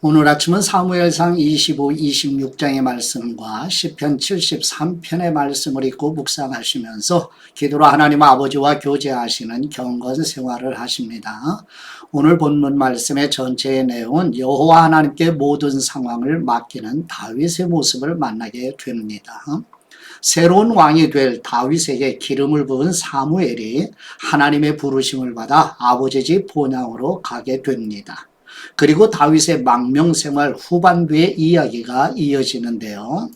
오늘 아침은 사무엘상 25, 26장의 말씀과 시편 73편의 말씀을 읽고 묵상하시면서 기도로 하나님 아버지와 교제하시는 경건 생활을 하십니다. 오늘 본문 말씀의 전체의 내용은 여호와 하나님께 모든 상황을 맡기는 다윗의 모습을 만나게 됩니다. 새로운 왕이 될 다윗에게 기름을 부은 사무엘이 하나님의 부르심을 받아 아버지 집 본향으로 가게 됩니다. 그리고 다윗의 망명생활 후반부의 이야기가 이어지는데요.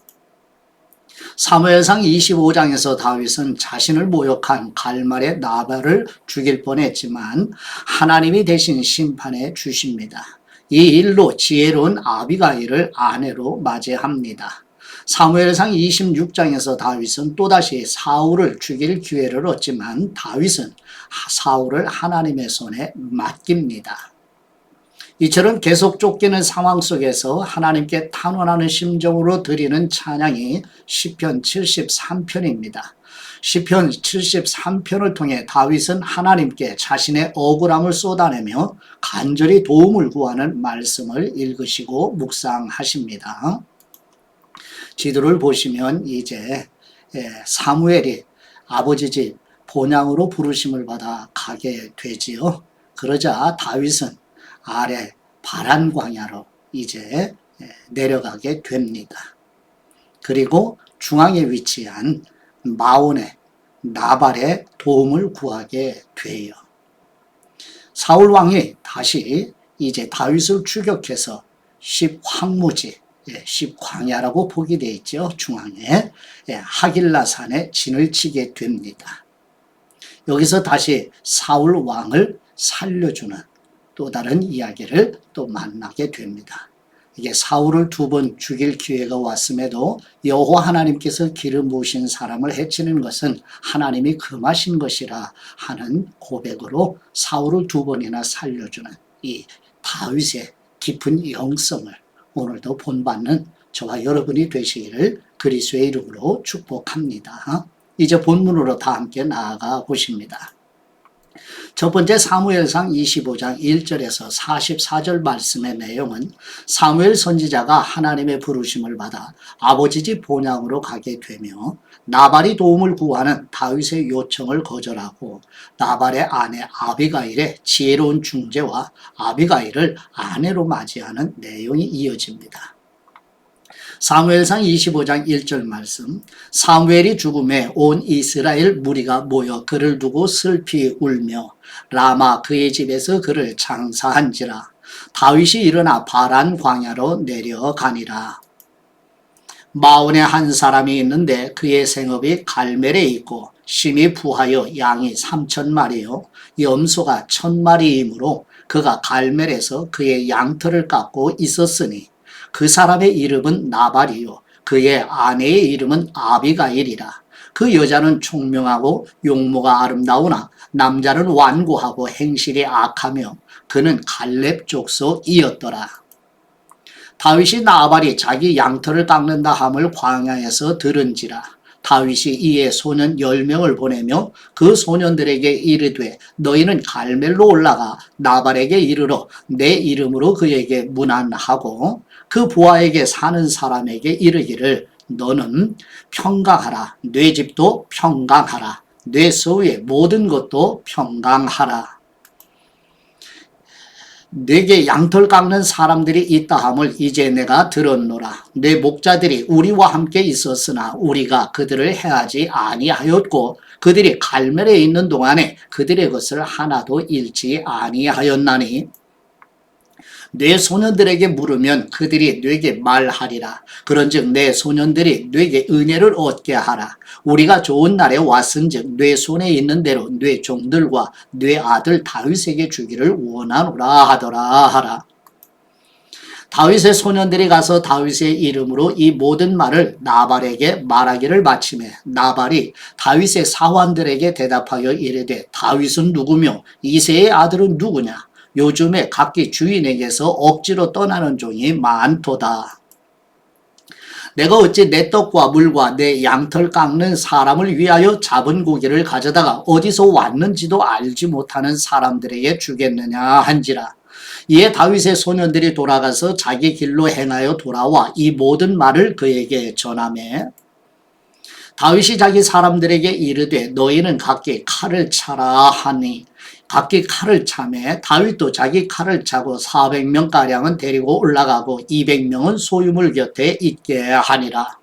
사무엘상 25장에서 다윗은 자신을 모욕한 갈말의 나발을 죽일 뻔했지만 하나님이 대신 심판해 주십니다. 이 일로 지혜로운 아비가일을 아내로 맞이합니다. 사무엘상 26장에서 다윗은 또다시 사울을 죽일 기회를 얻지만 다윗은 사울을 하나님의 손에 맡깁니다. 이처럼 계속 쫓기는 상황 속에서 하나님께 탄원하는 심정으로 드리는 찬양이 시편 73편입니다. 시편 73편을 통해 다윗은 하나님께 자신의 억울함을 쏟아내며 간절히 도움을 구하는 말씀을 읽으시고 묵상하십니다. 지도를 보시면 이제 사무엘이 아버지 집 본향으로 부르심을 받아 가게 되지요. 그러자 다윗은 아래 바란 광야로 이제 내려가게 됩니다. 그리고 중앙에 위치한 마온의 나발의 도움을 구하게 돼요. 사울 왕이 다시 이제 다윗을 추격해서 십황무지, 십광야라고 보게 되어 있죠. 중앙에 하길라산에 진을 치게 됩니다. 여기서 다시 사울 왕을 살려주는 또 다른 이야기를 또 만나게 됩니다. 이게 사울을 2번 죽일 기회가 왔음에도 여호와 하나님께서 기름 부으신 사람을 해치는 것은 하나님이 금하신 것이라 하는 고백으로 사울을 2번이나 살려주는 이 다윗의 깊은 영성을 오늘도 본받는 저와 여러분이 되시기를 그리스도의 이름으로 축복합니다. 이제 본문으로 다 함께 나아가 보십니다. 첫 번째 사무엘상 25장 1절에서 44절 말씀의 내용은 사무엘 선지자가 하나님의 부르심을 받아 아버지 집 본향으로 가게 되며 나발이 도움을 구하는 다윗의 요청을 거절하고 나발의 아내 아비가일의 지혜로운 중재와 아비가일을 아내로 맞이하는 내용이 이어집니다. 사무엘상 25장 1절 말씀, 사무엘이 죽음에 온 이스라엘 무리가 모여 그를 두고 슬피 울며 라마 그의 집에서 그를 장사한지라. 다윗이 일어나 바란 광야로 내려가니라. 마온에 한 사람이 있는데 그의 생업이 갈멜에 있고 심이 부하여 양이 3,000마리요 염소가 1,000마리이므로 그가 갈멜에서 그의 양털을 깎고 있었으니 그 사람의 이름은 나발이요 그의 아내의 이름은 아비가일이라. 그 여자는 총명하고 용모가 아름다우나 남자는 완고하고 행실이 악하며 그는 갈렙 족속이었더라. 다윗이 나발이 자기 양털을 깎는다 함을 광야에서 들은지라. 다윗이 이에 소년 10명을 보내며 그 소년들에게 이르되 너희는 갈멜로 올라가 나발에게 이르러 내 이름으로 그에게 문안하고 그 부하에게 사는 사람에게 이르기를 너는 평강하라. 내 집도 평강하라. 내 소유의 모든 것도 평강하라. 내게 양털 깎는 사람들이 있다 함을 이제 내가 들었노라. 내 목자들이 우리와 함께 있었으나 우리가 그들을 해하지 아니하였고 그들이 갈멜에 있는 동안에 그들의 것을 하나도 잃지 아니하였나니 내 소년들에게 물으면 그들이 네게 말하리라. 그런즉 내 소년들이 네게 은혜를 얻게 하라. 우리가 좋은 날에 왔은즉 네 손에 있는 대로 네 종들과 네 아들 다윗에게 주기를 원하노라 하더라 하라. 다윗의 소년들이 가서 다윗의 이름으로 이 모든 말을 나발에게 말하기를 마치매 나발이 다윗의 사환들에게 대답하여 이르되 다윗은 누구며 이새의 아들은 누구냐? 요즘에 각기 주인에게서 억지로 떠나는 종이 많도다. 내가 어찌 내 떡과 물과 내 양털 깎는 사람을 위하여 잡은 고기를 가져다가 어디서 왔는지도 알지 못하는 사람들에게 주겠느냐 한지라. 이에 다윗의 소년들이 돌아가서 자기 길로 행하여 돌아와 이 모든 말을 그에게 전하매 다윗이 자기 사람들에게 이르되 너희는 각기 칼을 차라 하니 각기 칼을 차매 다윗도 자기 칼을 차고 400명가량은 데리고 올라가고 200명은 소유물 곁에 있게 하니라.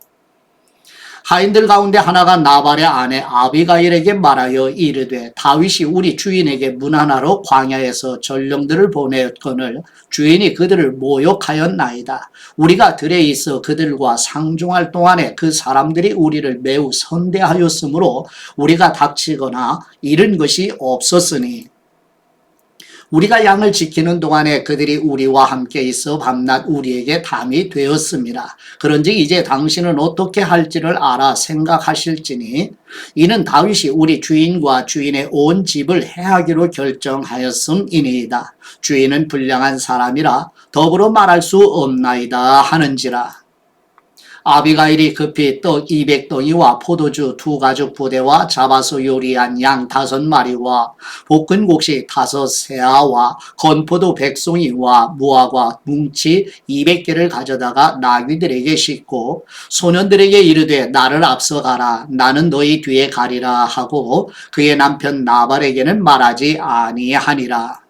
하인들 가운데 하나가 나발의 아내 아비가일에게 말하여 이르되 다윗이 우리 주인에게 문안하러 광야에서 전령들을 보내었거늘 주인이 그들을 모욕하였나이다. 우리가 들에 있어 그들과 상종할 동안에 그 사람들이 우리를 매우 선대하였으므로 우리가 닥치거나 잃은 것이 없었으니 우리가 양을 지키는 동안에 그들이 우리와 함께 있어 밤낮 우리에게 담이 되었습니다. 그런즉 이제 당신은 어떻게 할지를 알아 생각하실지니 이는 다윗이 우리 주인과 주인의 온 집을 해하기로 결정하였음이니이다. 주인은 불량한 사람이라 더불어 말할 수 없나이다 하는지라. 아비가일이 급히 떡 200덩이와 포도주 2가죽 부대와 잡아서 요리한 양 5마리와 볶은 곡식 5세아와 건포도 100송이와 무화과 뭉치 200개를 가져다가 나귀들에게 싣고 소년들에게 이르되 나를 앞서가라 나는 너희 뒤에 가리라 하고 그의 남편 나발에게는 말하지 아니하니라.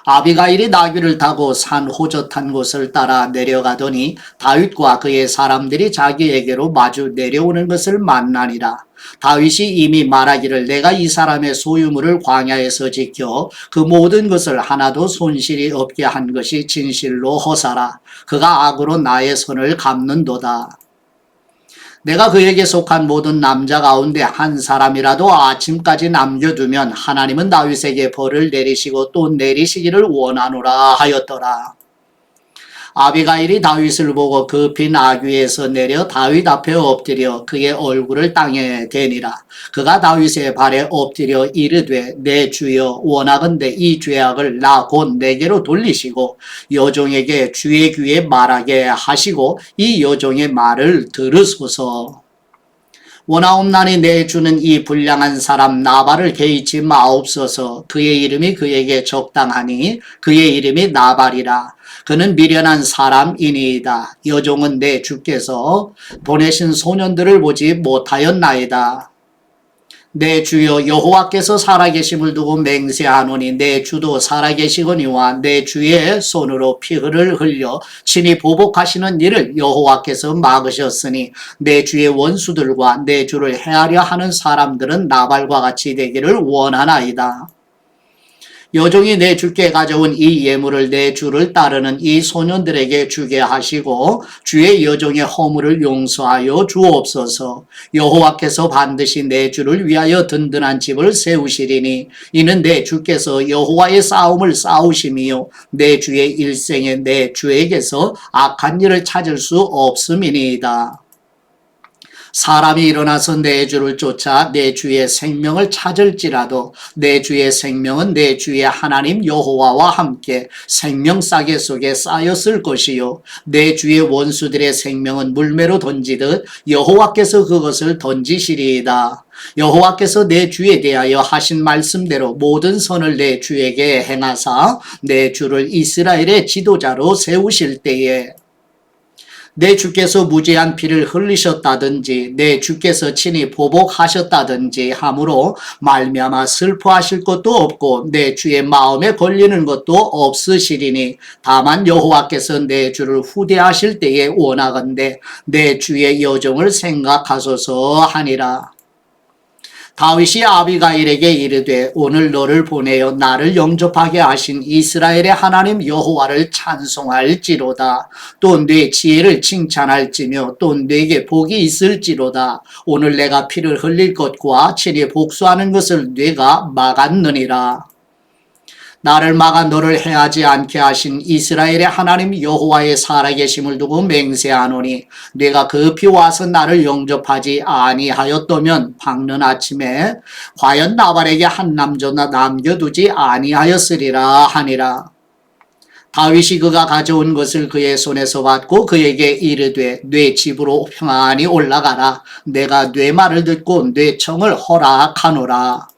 아비가일이 나귀를 타고 산 호젓한 곳을 따라 내려가더니 다윗과 그의 사람들이 자기에게로 마주 내려오는 것을 만나니라. 다윗이 이미 말하기를 내가 이 사람의 소유물을 광야에서 지켜 그 모든 것을 하나도 손실이 없게 한 것이 진실로 허사라. 그가 악으로 나의 손을 갚는도다. 내가 그에게 속한 모든 남자 가운데 한 사람이라도 아침까지 남겨두면 하나님은 다윗에게 벌을 내리시고 또 내리시기를 원하노라 하였더라. 아비가일이 다윗을 보고 급히 나귀에서 내려 다윗 앞에 엎드려 그의 얼굴을 땅에 대니라. 그가 다윗의 발에 엎드려 이르되 내 주여 원하건대 이 죄악을 나 곧 내게로 돌리시고 여종에게 주의 귀에 말하게 하시고 이 여종의 말을 들으소서. 원하옵나니 내 주는 이 불량한 사람 나발을 개의치 마옵소서. 그의 이름이 그에게 적당하니 그의 이름이 나발이라. 그는 미련한 사람이니이다. 여종은 내 주께서 보내신 소년들을 보지 못하였나이다. 내 주여 여호와께서 살아계심을 두고 맹세하노니 내 주도 살아계시거니와 내 주의 손으로 피를 흘려 친히 보복하시는 일을 여호와께서 막으셨으니 내 주의 원수들과 내 주를 해하려 하는 사람들은 나발과 같이 되기를 원하나이다. 여종이 내 주께 가져온 이 예물을 내 주를 따르는 이 소년들에게 주게 하시고 주의 여종의 허물을 용서하여 주옵소서. 여호와께서 반드시 내 주를 위하여 든든한 집을 세우시리니 이는 내 주께서 여호와의 싸움을 싸우심이요 내 주의 일생에 내 주에게서 악한 일을 찾을 수 없음이니이다. 사람이 일어나서 내 주를 쫓아 내 주의 생명을 찾을지라도 내 주의 생명은 내 주의 하나님 여호와와 함께 생명싸개 속에 쌓였을 것이요 내 주의 원수들의 생명은 물매로 던지듯 여호와께서 그것을 던지시리이다. 여호와께서 내 주에 대하여 하신 말씀대로 모든 선을 내 주에게 행하사 내 주를 이스라엘의 지도자로 세우실 때에 내 주께서 무죄한 피를 흘리셨다든지 내 주께서 친히 보복하셨다든지 하므로 말미암아 슬퍼하실 것도 없고 내 주의 마음에 걸리는 것도 없으시리니 다만 여호와께서 내 주를 후대하실 때에 원하건대 내 주의 여종을 생각하소서 하니라. 다윗이 아비가일에게 이르되 오늘 너를 보내어 나를 영접하게 하신 이스라엘의 하나님 여호와를 찬송할지로다. 또 내 지혜를 칭찬할지며 또 내게 복이 있을지로다. 오늘 내가 피를 흘릴 것과 친히 복수하는 것을 네가 막았느니라. 나를 막아 너를 해하지 않게 하신 이스라엘의 하나님 여호와의 살아계심을 두고 맹세하노니 네가 급히 와서 나를 영접하지 아니하였다면 밝는 아침에 과연 나발에게 한 남자나 남겨두지 아니하였으리라 하니라. 다윗이 그가 가져온 것을 그의 손에서 받고 그에게 이르되 네 집으로 평안히 올라가라. 내가 네 말을 듣고 네 청을 허락하노라.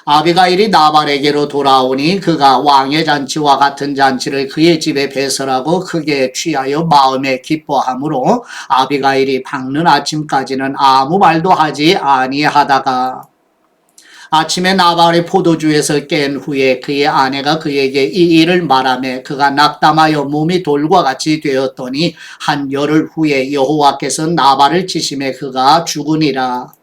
아비가일이 나발에게로 돌아오니 그가 왕의 잔치와 같은 잔치를 그의 집에 배설하고 크게 취하여 마음에 기뻐하므로 아비가일이 밝는 아침까지는 아무 말도 하지 아니하다가 아침에 나발의 포도주에서 깬 후에 그의 아내가 그에게 이 일을 말하며 그가 낙담하여 몸이 돌과 같이 되었더니 한 열흘 후에 여호와께서 나발을 치심에 그가 죽으니라.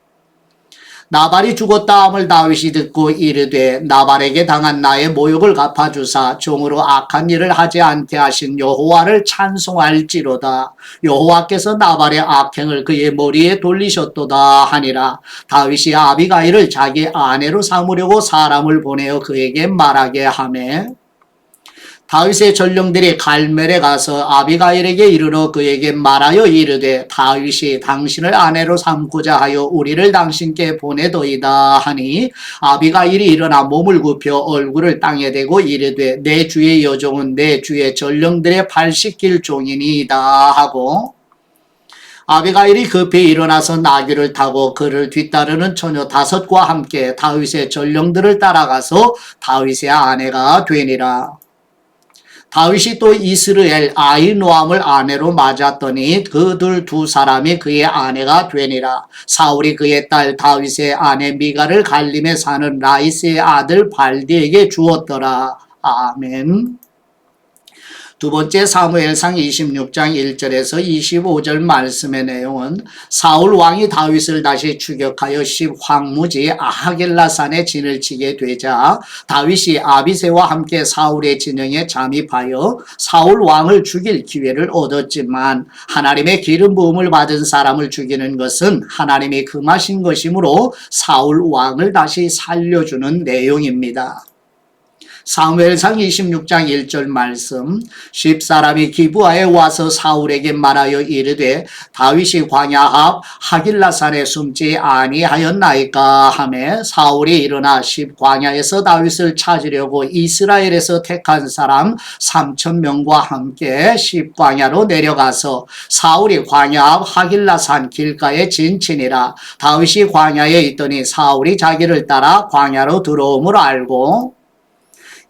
나발이 죽었다 함을 다윗이 듣고 이르되 나발에게 당한 나의 모욕을 갚아주사 종으로 악한 일을 하지 않게 하신 여호와를 찬송할지로다. 여호와께서 나발의 악행을 그의 머리에 돌리셨도다 하니라. 다윗이 아비가일을 자기 아내로 삼으려고 사람을 보내어 그에게 말하게 하매 다윗의 전령들이 갈멜에 가서 아비가일에게 이르러 그에게 말하여 이르되 다윗이 당신을 아내로 삼고자 하여 우리를 당신께 보내도이다 하니 아비가일이 일어나 몸을 굽혀 얼굴을 땅에 대고 이르되 내 주의 여종은 내 주의 전령들의 발 씻길 종이니이다 하고 아비가일이 급히 일어나서 나귀를 타고 그를 뒤따르는 처녀 5과 함께 다윗의 전령들을 따라가서 다윗의 아내가 되니라. 다윗이 또 이스라엘 아히노암을 아내로 맞았더니 그들 두 사람이 그의 아내가 되니라. 사울이 그의 딸 다윗의 아내 미갈을 갈림에 사는 라이스의 아들 발디에게 주었더라. 아멘. 두 번째 사무엘상 26장 1절에서 25절 말씀의 내용은 사울 왕이 다윗을 다시 추격하여 십황무지 하길라산에 진을 치게 되자 다윗이 아비새와 함께 사울의 진영에 잠입하여 사울 왕을 죽일 기회를 얻었지만 하나님의 기름 부음을 받은 사람을 죽이는 것은 하나님이 금하신 것이므로 사울 왕을 다시 살려주는 내용입니다. 사무엘상 26장 1절 말씀 10사람이 기브아에 와서 사울에게 말하여 이르되 다윗이 광야 앞 하길라산에 숨지 아니하였나이까 하매 사울이 일어나 광야에서 다윗을 찾으려고 이스라엘에서 택한 사람 3,000명과 함께 광야로 내려가서 사울이 광야 앞 하길라산 길가에 진친이라. 다윗이 광야에 있더니 사울이 자기를 따라 광야로 들어옴을 알고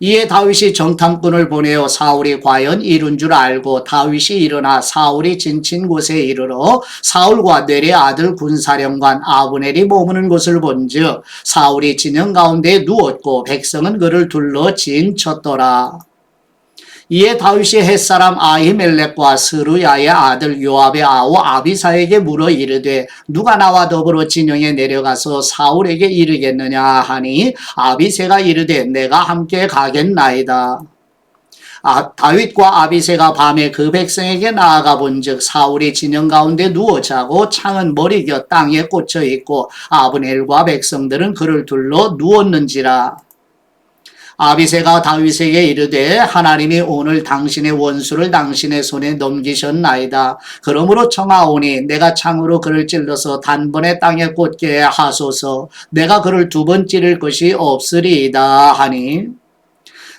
이에 다윗이 정탐꾼을 보내어 사울이 과연 이룬 줄 알고 다윗이 일어나 사울이 진친 곳에 이르러 사울과 넬의 아들 군사령관 아브넬이 머무는 곳을 본즉 사울이 진영 가운데 누웠고 백성은 그를 둘러 진쳤더라. 이에 다윗이 햇사람 아히멜렉과 스루야의 아들 요압의 아우 아비사에게 물어 이르되 누가 나와 더불어 진영에 내려가서 사울에게 이르겠느냐 하니 아비새가 이르되 내가 함께 가겠나이다. 다윗과 아비새가 밤에 그 백성에게 나아가 본즉 사울이 진영 가운데 누워 자고 창은 머리 곁 땅에 꽂혀 있고 아브넬과 백성들은 그를 둘러 누웠는지라. 아비새가 다윗에게 이르되 하나님이 오늘 당신의 원수를 당신의 손에 넘기셨나이다. 그러므로 청하오니 내가 창으로 그를 찔러서 단번에 땅에 꽂게 하소서. 내가 그를 2번 찌를 것이 없으리이다 하니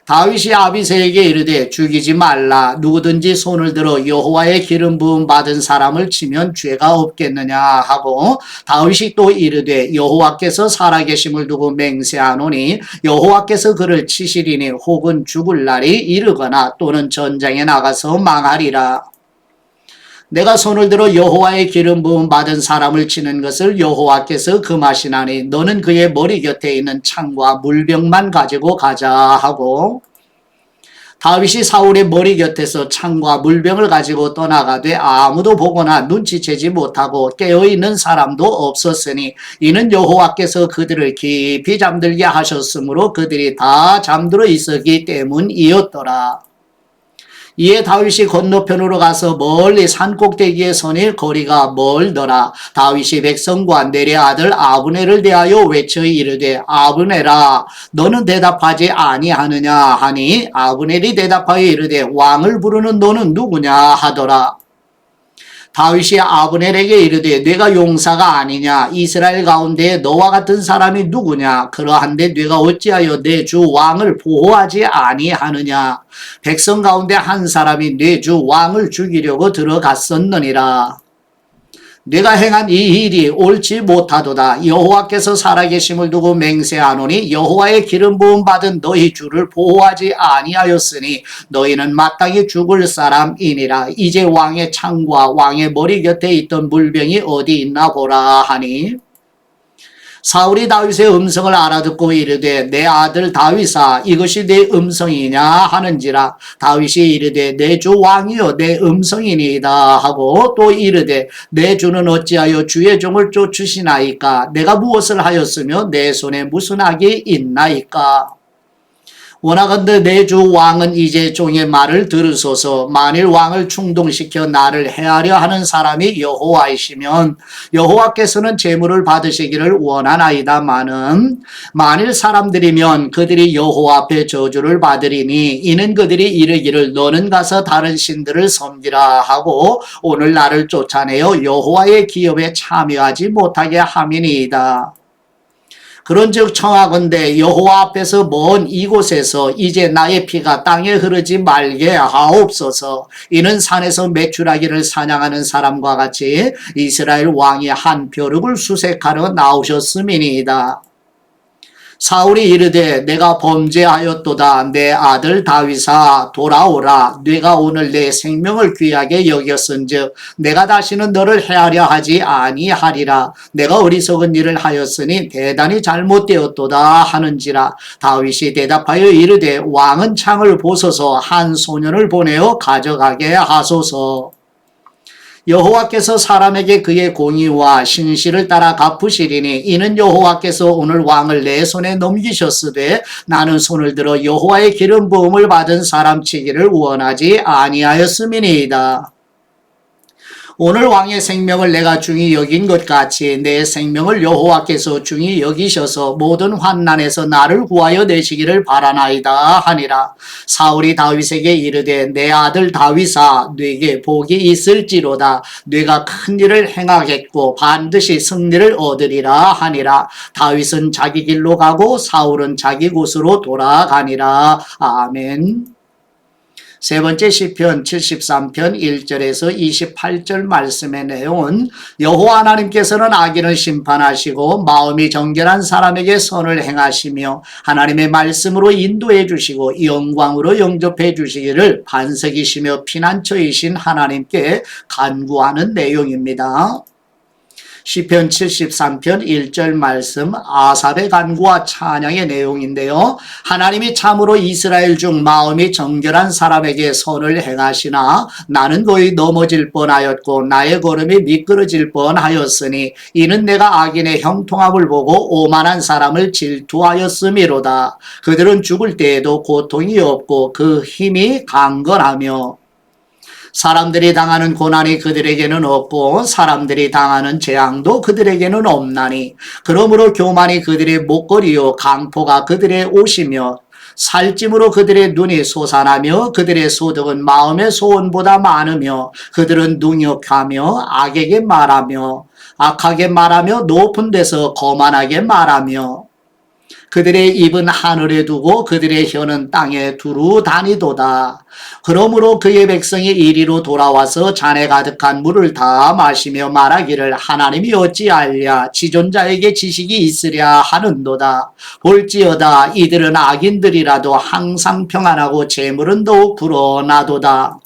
다윗이 아비새에게 이르되 죽이지 말라. 누구든지 손을 들어 여호와의 기름 부음 받은 사람을 치면 죄가 없겠느냐 하고 다윗이 또 이르되 여호와께서 살아계심을 두고 맹세하노니 여호와께서 그를 치시리니 혹은 죽을 날이 이르거나 또는 전장에 나가서 망하리라. 내가 손을 들어 여호와의 기름 부음 받은 사람을 치는 것을 여호와께서 금하시나니 너는 그의 머리 곁에 있는 창과 물병만 가지고 가자 하고 다윗이 사울의 머리 곁에서 창과 물병을 가지고 떠나가되 아무도 보거나 눈치채지 못하고 깨어있는 사람도 없었으니 이는 여호와께서 그들을 깊이 잠들게 하셨으므로 그들이 다 잠들어 있었기 때문이었더라. 이에 다윗이 건너편으로 가서 멀리 산꼭대기에 서니 거리가 멀더라. 다윗이 백성과 넬의 아들 아브넬을 대하여 외쳐 이르되 아브넬아 너는 대답하지 아니하느냐 하니 아브넬이 대답하여 이르되 왕을 부르는 너는 누구냐 하더라. 다윗이 아브넬에게 이르되 네가 용사가 아니냐 이스라엘 가운데 너와 같은 사람이 누구냐 그러한데 네가 어찌하여 내 주 왕을 보호하지 아니하느냐 백성 가운데 한 사람이 내 주 왕을 죽이려고 들어갔었느니라. 네가 행한 이 일이 옳지 못하도다. 여호와께서 살아계심을 두고 맹세하노니 여호와의 기름 부음 받은 너희 주를 보호하지 아니하였으니 너희는 마땅히 죽을 사람이니라. 이제 왕의 창과 왕의 머리 곁에 있던 물병이 어디 있나 보라 하니 사울이 다윗의 음성을 알아듣고 이르되 내 아들 다윗아 이것이 내 음성이냐 하는지라. 다윗이 이르되 내 주 왕이여 내 음성이니이다 하고 또 이르되 내 주는 어찌하여 주의 종을 쫓으시나이까. 내가 무엇을 하였으며 내 손에 무슨 악이 있나이까. 원하건대 내 주 왕은 이제 종의 말을 들으소서. 만일 왕을 충동시켜 나를 해하려 하는 사람이 여호와이시면 여호와께서는 재물을 받으시기를 원하나이다마는 만일 사람들이면 그들이 여호와 앞에 저주를 받으리니 이는 그들이 이르기를 너는 가서 다른 신들을 섬기라 하고 오늘 나를 쫓아내어 여호와의 기업에 참여하지 못하게 함이니이다. 그런즉 청하건대 여호와 앞에서 먼 이곳에서 이제 나의 피가 땅에 흐르지 말게 하옵소서. 이는 산에서 메추라기를 사냥하는 사람과 같이 이스라엘 왕이 한 벼룩을 수색하러 나오셨음이니이다. 사울이 이르되 내가 범죄하였도다. 내 아들 다윗아 돌아오라. 네가 오늘 내 생명을 귀하게 여겼은즉 내가 다시는 너를 해하려 하지 아니하리라. 내가 어리석은 일을 하였으니 대단히 잘못되었도다 하는지라. 다윗이 대답하여 이르되 왕은 창을 보소서. 한 소년을 보내어 가져가게 하소서. 여호와께서 사람에게 그의 공의와 신실을 따라 갚으시리니 이는 여호와께서 오늘 왕을 내 손에 넘기셨으되 나는 손을 들어 여호와의 기름 부음을 받은 사람 치기를 원하지 아니하였음이니이다. 오늘 왕의 생명을 내가 중히 여긴 것 같이 내 생명을 여호와께서 중히 여기셔서 모든 환난에서 나를 구하여 내시기를 바라나이다 하니라. 사울이 다윗에게 이르되 내 아들 다윗아 네게 복이 있을지로다. 네가 큰 일을 행하겠고 반드시 승리를 얻으리라 하니라. 다윗은 자기 길로 가고 사울은 자기 곳으로 돌아가니라. 아멘. 세 번째 시편 73편 1절에서 28절 말씀의 내용은 여호와 하나님께서는 악인을 심판하시고 마음이 정결한 사람에게 선을 행하시며 하나님의 말씀으로 인도해 주시고 영광으로 영접해 주시기를 반석이시며 피난처이신 하나님께 간구하는 내용입니다. 시편 73편 1절 말씀 아삽의 간구와 찬양의 내용인데요. 하나님이 참으로 이스라엘 중 마음이 정결한 사람에게 선을 행하시나 나는 거의 넘어질 뻔하였고 나의 걸음이 미끄러질 뻔하였으니 이는 내가 악인의 형통함을 보고 오만한 사람을 질투하였음이로다. 그들은 죽을 때에도 고통이 없고 그 힘이 강건하며 사람들이 당하는 고난이 그들에게는 없고 사람들이 당하는 재앙도 그들에게는 없나니 그러므로 교만이 그들의 목걸이요 강포가 그들의 옷이며 살찜으로 그들의 눈이 솟아나며 그들의 소득은 마음의 소원보다 많으며 그들은 능욕하며 악에게 말하며 악하게 말하며 높은 데서 거만하게 말하며 그들의 입은 하늘에 두고 그들의 혀는 땅에 두루 다니도다. 그러므로 그의 백성이 이리로 돌아와서 잔에 가득한 물을 다 마시며 말하기를 하나님이 어찌하랴 지존자에게 지식이 있으랴 하는도다. 볼지어다 이들은 악인들이라도 항상 평안하고 재물은 더욱 불어나도다.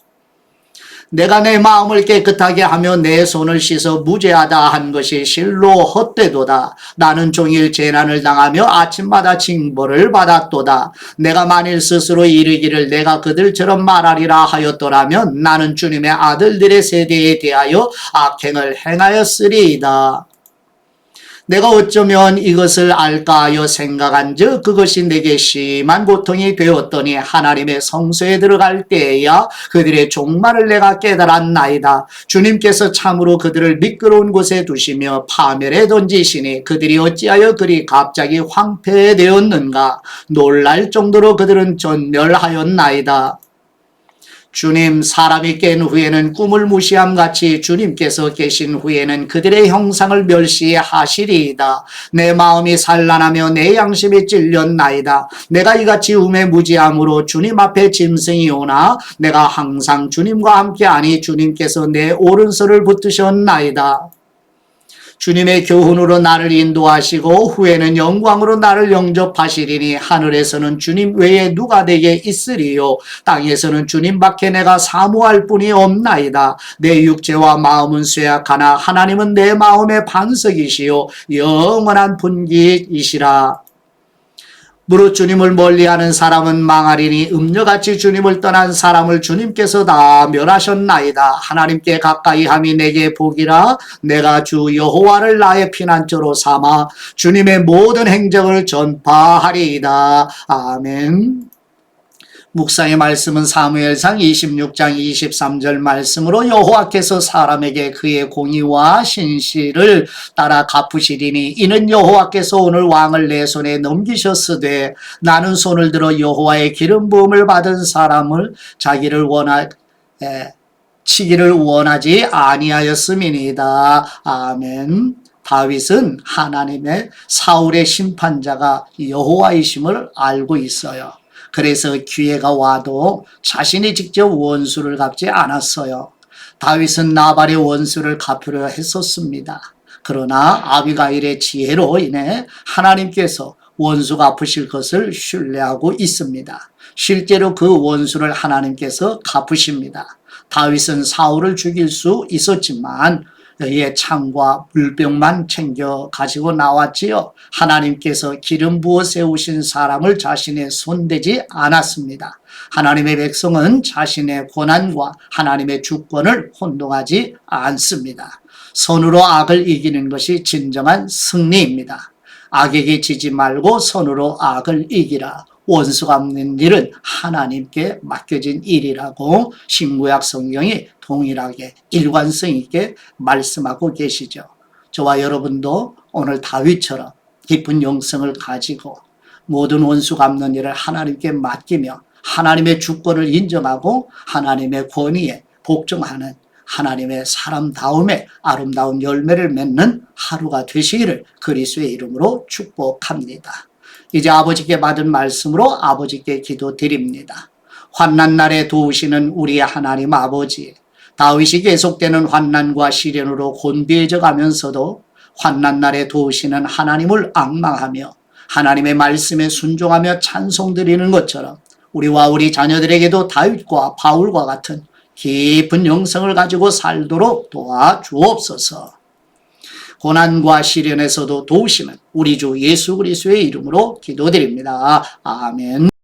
내가 내 마음을 깨끗하게 하며 내 손을 씻어 무죄하다 한 것이 실로 헛되도다. 나는 종일 재난을 당하며 아침마다 징벌을 받았도다. 내가 만일 스스로 이르기를 내가 그들처럼 말하리라 하였더라면 나는 주님의 아들들의 세대에 대하여 악행을 행하였으리이다. 내가 어쩌면 이것을 알까 하여 생각한즉 그것이 내게 심한 고통이 되었더니 하나님의 성소에 들어갈 때에야 그들의 종말을 내가 깨달았나이다. 주님께서 참으로 그들을 미끄러운 곳에 두시며 파멸에 던지시니 그들이 어찌하여 그리 갑자기 황폐되었는가. 놀랄 정도로 그들은 전멸하였나이다. 주님 사람이 깬 후에는 꿈을 무시함같이 주님께서 계신 후에는 그들의 형상을 멸시하시리이다. 내 마음이 산란하며 내 양심이 찔렸나이다. 내가 이같이 우매무지함으로 주님 앞에 짐승이 오나 내가 항상 주님과 함께하니 주님께서 내 오른손을 붙드셨나이다. 주님의 교훈으로 나를 인도하시고 후에는 영광으로 나를 영접하시리니 하늘에서는 주님 외에 누가 내게 있으리요 땅에서는 주님밖에 내가 사모할 분이 없나이다. 내 육체와 마음은 쇠약하나 하나님은 내 마음의 반석이시요 영원한 분기이시라. 무릇 주님을 멀리하는 사람은 망하리니 음녀같이 주님을 떠난 사람을 주님께서 다 멸하셨나이다. 하나님께 가까이함이 내게 복이라. 내가 주 여호와를 나의 피난처로 삼아 주님의 모든 행적을 전파하리이다. 아멘. 묵상의 말씀은 사무엘상 26장 23절 말씀으로 여호와께서 사람에게 그의 공의와 신실을 따라 갚으시리니 이는 여호와께서 오늘 왕을 내 손에 넘기셨으되 나는 손을 들어 여호와의 기름 부음을 받은 사람을 치기를 원하지 아니하였음이니이다. 아멘. 다윗은 하나님의 사울의 심판자가 여호와이심을 알고 있어요. 그래서 기회가 와도 자신이 직접 원수를 갚지 않았어요. 다윗은 나발의 원수를 갚으려 했었습니다. 그러나 아비가일의 지혜로 인해 하나님께서 원수 갚으실 것을 신뢰하고 있습니다. 실제로 그 원수를 하나님께서 갚으십니다. 다윗은 사울을 죽일 수 있었지만 그의 창과 물병만 챙겨 가지고 나왔지요. 하나님께서 기름 부어 세우신 사람을 자신의 손대지 않았습니다. 하나님의 백성은 자신의 고난과 하나님의 주권을 혼동하지 않습니다. 손으로 악을 이기는 것이 진정한 승리입니다. 악에게 지지 말고 손으로 악을 이기라. 원수 갚는 일은 하나님께 맡겨진 일이라고 신구약 성경이 동일하게 일관성 있게 말씀하고 계시죠. 저와 여러분도 오늘 다윗처럼 깊은 영성을 가지고 모든 원수 갚는 일을 하나님께 맡기며 하나님의 주권을 인정하고 하나님의 권위에 복종하는 하나님의 사람다움의 아름다운 열매를 맺는 하루가 되시기를 그리스도의 이름으로 축복합니다. 이제 아버지께 받은 말씀으로 아버지께 기도드립니다. 환난 날에 도우시는 우리 하나님 아버지, 다윗이 계속되는 환난과 시련으로 곤비해져 가면서도 환난 날에 도우시는 하나님을 앙망하며 하나님의 말씀에 순종하며 찬송드리는 것처럼 우리와 우리 자녀들에게도 다윗과 바울과 같은 깊은 영성을 가지고 살도록 도와주옵소서. 고난과 시련에서도 도우시는 우리 주 예수 그리스도의 이름으로 기도드립니다. 아멘.